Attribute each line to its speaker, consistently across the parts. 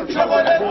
Speaker 1: Chocolate,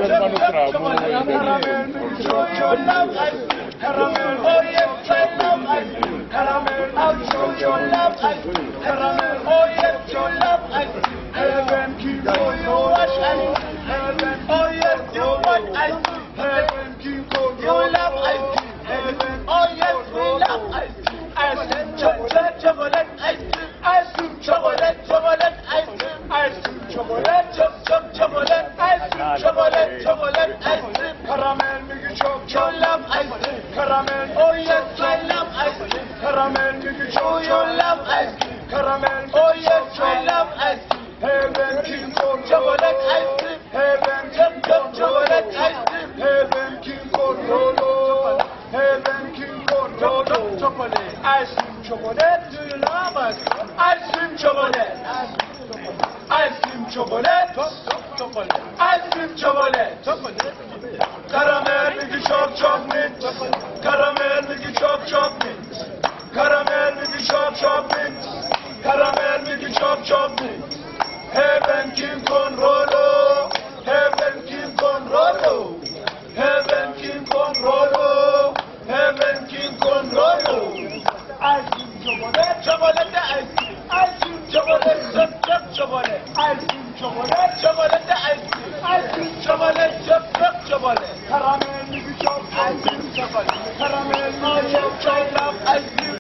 Speaker 1: caramel, oh yes, I love ice cream. Caramel, I'll show your love ice cream. Caramel, oh yes, you love ice cream. Heaven, keep for you watch ice cream. Heaven, oh yes, you watch ice cream. Heaven, keep for you love ice cream. Heaven, oh yes, we love ice cream. Ice cream, chocolate, chocolate, ice cream. Ice cream, chocolate, chocolate, ice cream. Ice cream, chocolate, chocolate, ice cream. Chocolate, chocolate, ice cream. Caramel, make you choke, you love ice cream. Caramel, oh yes, I love ice cream. Caramel, make you choke, you love ice cream. Caramel, oh yes, I love ice cream. Heaven, king cone, chocolate ice cream. Heaven, chocolate ice cream. Heaven, king cone, Rolo. Heaven, king cone, Rolo. Chocolate, ice cream, chocolate. Do you love ice cream? Ice cream, chocolate. Ice cream, chocolate. Ice cream, chocolate. Caramel, make you choke, chocolate. Caramel, make you choke, chocolate. Caramel, make you choke, chocolate. Caramel, make you choke, chocolate. Heaven, King Kong Rolo. Heaven, King Kong Rolo. Heaven, King Kong Rolo. Heaven, King Kong Rolo. Ice cream, chocolate, chocolate, ice cream. Ice cream, chocolate, chocolate. Ice cream, chocolate, chocolate, ice cream. Ice cream, chocolate, chocolate. Caramel, make you choke, ice cream, chocolate. Caramel, make you choke, chocolate.